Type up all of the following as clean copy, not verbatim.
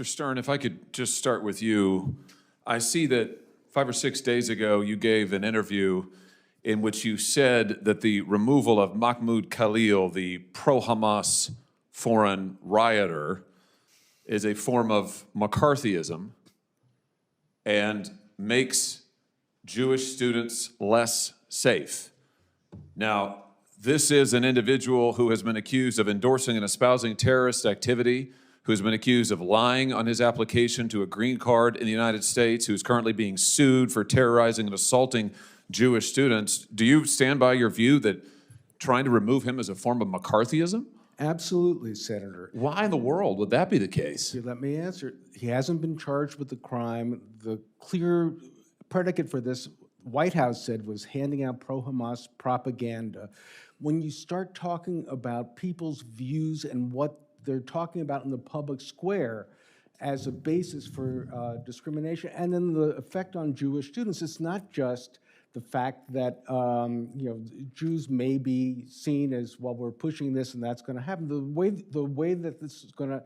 Mr. Stern, if I could just start with you. I see that 5 or 6 days ago you gave an interview in which you said that the removal of Mahmoud Khalil, the pro-Hamas foreign rioter, is a form of McCarthyism and makes Jewish students less safe. Now, this is an individual who has been accused of endorsing and espousing terrorist activity, who's been accused of lying on his application to a green card in the United States, who's currently being sued for terrorizing and assaulting Jewish students. Do you stand by your view that trying to remove him is a form of McCarthyism? Absolutely, Senator. Why in the world would that be the case? Let me answer. He hasn't been charged with the crime. The clear predicate for this, White House said, was handing out pro-Hamas propaganda. When you start talking about people's views and what they're talking about in the public square as a basis for discrimination, and then the effect on Jewish students, it's not just the fact that Jews may be seen as, well, we're pushing this and that's going to happen. The way that this is going to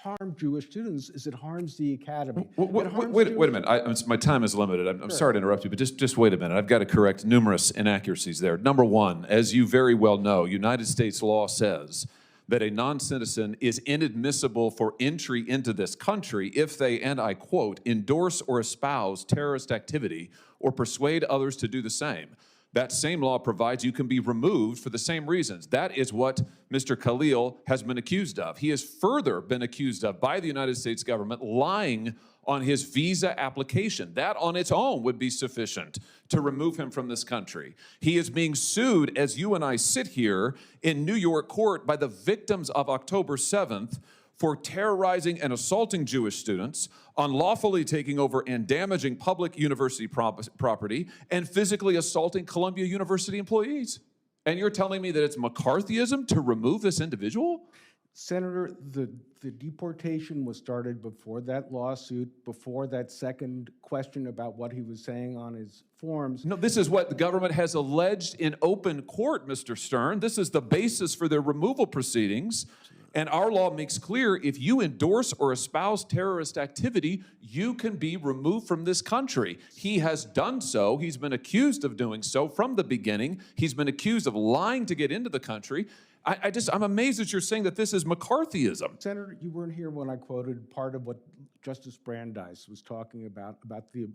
harm Jewish students is it harms the academy. Wait a minute. My time is limited. I'm sorry to interrupt you, but just wait a minute. I've got to correct numerous inaccuracies there. Number one, as you very well know, United States law says that a non-citizen is inadmissible for entry into this country if they, and I quote, endorse or espouse terrorist activity or persuade others to do the same. That same law provides you can be removed for the same reasons. That is what Mr. Khalil has been accused of. He has further been accused of by the United States government lying on his visa application. That on its own would be sufficient to remove him from this country. He is being sued, as you and I sit here in New York court, by the victims of October 7th for terrorizing and assaulting Jewish students, unlawfully taking over and damaging public university property, and physically assaulting Columbia University employees. And you're telling me that it's McCarthyism to remove this individual? Senator, the deportation was started before that lawsuit, before that second question about what he was saying on his forms. No, this is what the government has alleged in open court, Mr. Stern. This is the basis for their removal proceedings. And our law makes clear if you endorse or espouse terrorist activity, you can be removed from this country. He has done so. He's been accused of doing so from the beginning. He's been accused of lying to get into the country. I'm amazed that you're saying that this is McCarthyism. Senator, you weren't here when I quoted part of what Justice Brandeis was talking about the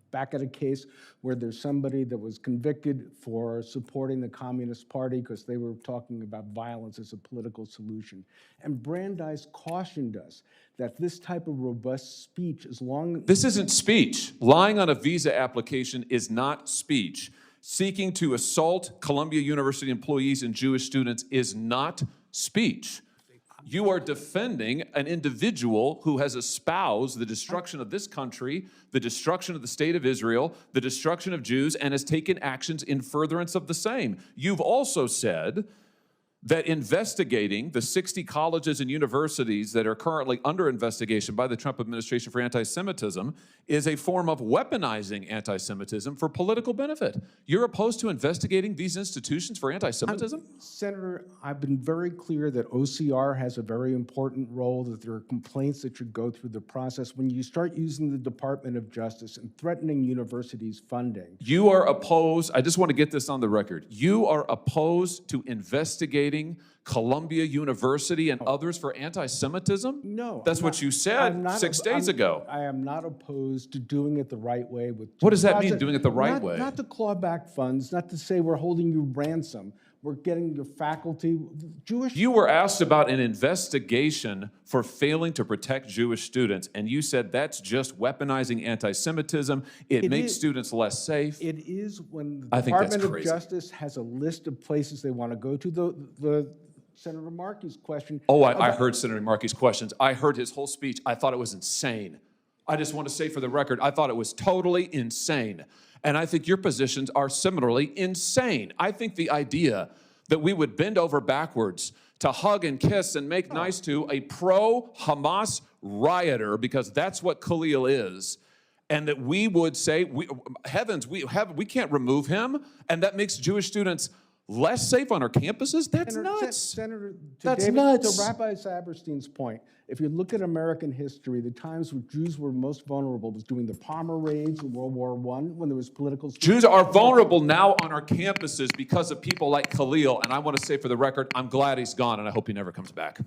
back at a case where there's somebody that was convicted for supporting the Communist Party because they were talking about violence as a political solution. And Brandeis cautioned us that this type of robust speech, as long— This isn't speech. Lying on a visa application is not speech. Seeking to assault Columbia University employees and Jewish students is not speech. You are defending an individual who has espoused the destruction of this country, the destruction of the state of Israel, the destruction of Jews, and has taken actions in furtherance of the same. You've also said that investigating the 60 colleges and universities that are currently under investigation by the Trump administration for anti-Semitism is a form of weaponizing anti-Semitism for political benefit. You're opposed to investigating these institutions for anti-Semitism? Senator, I've been very clear that OCR has a very important role, that there are complaints that should go through the process. When you start using the Department of Justice and threatening universities' funding— You are opposed, I just want to get this on the record, you are opposed to investigating Columbia University and others for anti-Semitism? No. That's what you said 6 days ago. I am not opposed to doing it the right way. What does that mean, doing it the right way? Not to claw back funds, not to say we're holding you ransom. We're getting your faculty, Jewish— You were asked about an investigation for failing to protect Jewish students, and you said that's just weaponizing anti-Semitism. It makes students less safe. It is when the I think that's Department of crazy. Justice has a list of places they want to go to. The Senator Markey's question— Oh, I heard Senator Markey's questions. I heard his whole speech. I thought it was insane. I just want to say for the record, I thought it was totally insane. And I think your positions are similarly insane. I think the idea that we would bend over backwards to hug and kiss and make nice to a pro-Hamas rioter, because that's what Khalil is, and that we would say, heavens, we can't remove him, and that makes Jewish students less safe on our campuses? That's nuts. Senator, That's David, nuts. to Rabbi Saberstein's point, if you look at American history, the times when Jews were most vulnerable was during the Palmer raids in World War I, when there was political... Jews are vulnerable now on our campuses because of people like Khalil, and I want to say for the record, I'm glad he's gone, and I hope he never comes back.